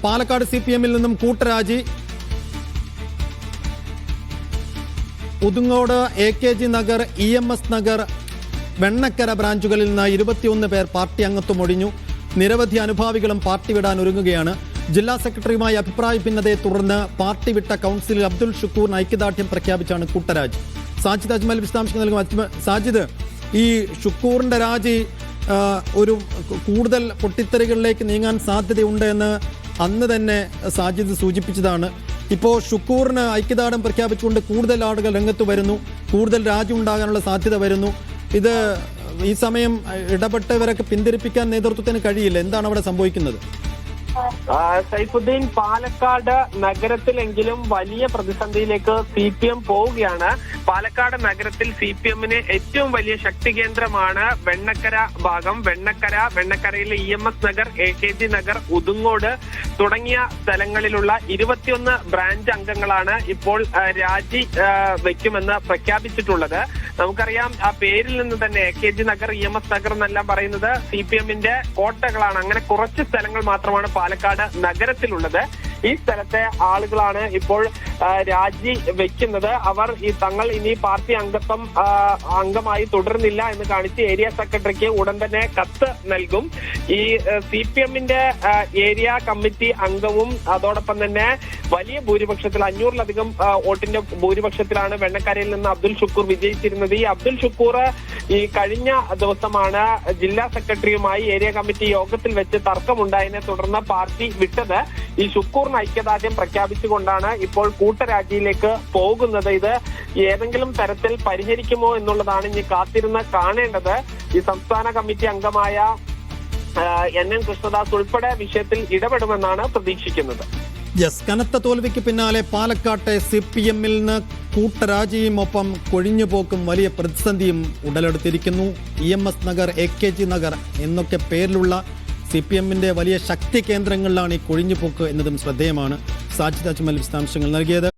പാലക്കാട് CPM-ൽ നിന്നും കൂട്ടരാജി. ഉദുങ്ങോട്, AKG Nagar, EMS Nagar, Vennakkara ബ്രാഞ്ചുകളിൽ നിന്ന് 21 പേർ പാർട്ടി അംഗത്വം ഒഴിഞ്ഞു. നിരവധി അനുഭാവികളും പാർട്ടി വിടാൻ ഒരുങ്ങുകയാണ്. ജില്ലാ സെക്രട്ടറിയുമായി അഭിപ്രായ ഭിന്നതയെ തുടർന്ന് പാർട്ടി വിട്ട കൗൺസിലിൽ അബ്ദുൽ ഷുക്കൂറിന് ഐക്യദാർഢ്യം പ്രഖ്യാപിച്ചാണ് കൂട്ടരാജി. സാജിദ് അജ്മൽ വിശദാംശങ്ങൾ നൽകും. സാജിദ്, ഈ ഷുക്കൂറിന്റെ രാജി ഒരു കൂടുതൽ പൊട്ടിത്തെറികളിലേക്ക് നീങ്ങാൻ സാധ്യതയുണ്ട് എന്ന് അന്ന് തന്നെ സാജിദ് സൂചിപ്പിച്ചതാണ്. ഇപ്പോൾ ഷുക്കൂറിന് ഐക്യദാർഢ്യം പ്രഖ്യാപിച്ചുകൊണ്ട് കൂടുതൽ ആളുകൾ രംഗത്ത് വരുന്നു, കൂടുതൽ രാജി ഉണ്ടാകാനുള്ള സാധ്യത വരുന്നു. ഇത് ഈ സമയം ഇടപെട്ടവരൊക്കെ പിന്തിരിപ്പിക്കാൻ നേതൃത്വത്തിന് കഴിയില്ല. എന്താണ് അവിടെ സംഭവിക്കുന്നത്? സൈഫുദ്ദീൻ, പാലക്കാട് നഗരത്തിലെങ്കിലും വലിയ പ്രതിസന്ധിയിലേക്ക് CPM പോവുകയാണ്. പാലക്കാട് നഗരത്തിൽ CPM-ന് ഏറ്റവും വലിയ ശക്തി കേന്ദ്രമാണ് വെണ്ണക്കര ഭാഗം. വെണ്ണക്കരയിലെ EMS നഗർ, AKG നഗർ, ഉദുങ്ങോട് തുടങ്ങിയ സ്ഥലങ്ങളിലുള്ള 21 ബ്രാഞ്ച് അംഗങ്ങളാണ് ഇപ്പോൾ രാജി വെക്കുമെന്ന് പ്രഖ്യാപിച്ചിട്ടുള്ളത്. നമുക്കറിയാം, ആ പേരിൽ നിന്ന് തന്നെ AKG നഗർ, EMS നഗർ എന്നെല്ലാം പറയുന്നത് CPM-ന്റെ കോട്ടകളാണ്. അങ്ങനെ കുറച്ച് സ്ഥലങ്ങൾ മാത്രമാണ് പാലക്കാട് നഗരത്തിലുള്ളത്. ഈ സ്ഥലത്തെ ആളുകളാണ് ഇപ്പോൾ രാജി വെക്കുന്നത്. അവർ തങ്ങൾ ഇനി പാർട്ടി അംഗമായി തുടരുന്നില്ല എന്ന് കാണിച്ച് ഏരിയ സെക്രട്ടറിക്ക് ഉടൻ തന്നെ കത്ത് നൽകും. ഈ CPM-ന്റെ ഏരിയ കമ്മിറ്റി അംഗവും അതോടൊപ്പം തന്നെ വലിയ ഭൂരിപക്ഷത്തിൽ 500-ലധികം വോട്ടിന്റെ ഭൂരിപക്ഷത്തിലാണ് വെണ്ണക്കരയിൽ നിന്ന് അബ്ദുൽ ഷുക്കൂർ വിജയിച്ചിരുന്നത്. ഈ അബ്ദുൽ ഷുക്കൂർ ഈ കഴിഞ്ഞ ദിവസമാണ് ജില്ലാ സെക്രട്ടറിയുമായി ഏരിയ കമ്മിറ്റി യോഗത്തിൽ വെച്ച് തർക്കമുണ്ടായതിനെ തുടർന്ന് പാർട്ടി വിട്ടത്. ഈ ഷുക്കൂറിന് ഐക്യദാർഢ്യം പ്രഖ്യാപിച്ചുകൊണ്ടാണ് ഇപ്പോൾ കൂട്ടരാജിയിലേക്ക് പോകുന്നത്. ഇത് ഏതെങ്കിലും തരത്തിൽ പരിഹരിക്കുമോ എന്നുള്ളതാണ് ഇനി കാത്തിരുന്ന് കാണേണ്ടത്. ഈ സംസ്ഥാന കമ്മിറ്റി അംഗമായ NN കൃഷ്ണദാസ് ഉൾപ്പെടെ വിഷയത്തിൽ ഇടപെടുമെന്നാണ് പ്രതീക്ഷിക്കുന്നത്. കനത്ത തോൽവിക്ക് പിന്നാലെ പാലക്കാട്ടെ CPM-ൽ നിന്ന് കൂട്ടരാജിയും ഒപ്പം കൊഴിഞ്ഞുപോക്കും വലിയ പ്രതിസന്ധിയും ഉടലെടുത്തിരിക്കുന്നു. EMS നഗർ, AKG നഗർ എന്നൊക്കെ പേരിലുള്ള CPM-ന്റെ വലിയ ശക്തി കേന്ദ്രങ്ങളിലാണ് ഈ കൊഴിഞ്ഞുപോക്ക് എന്നതും ശ്രദ്ധേയമാണ്. സാജിദ് അജ്മൽ വിശദാംശങ്ങൾ നൽകിയത്.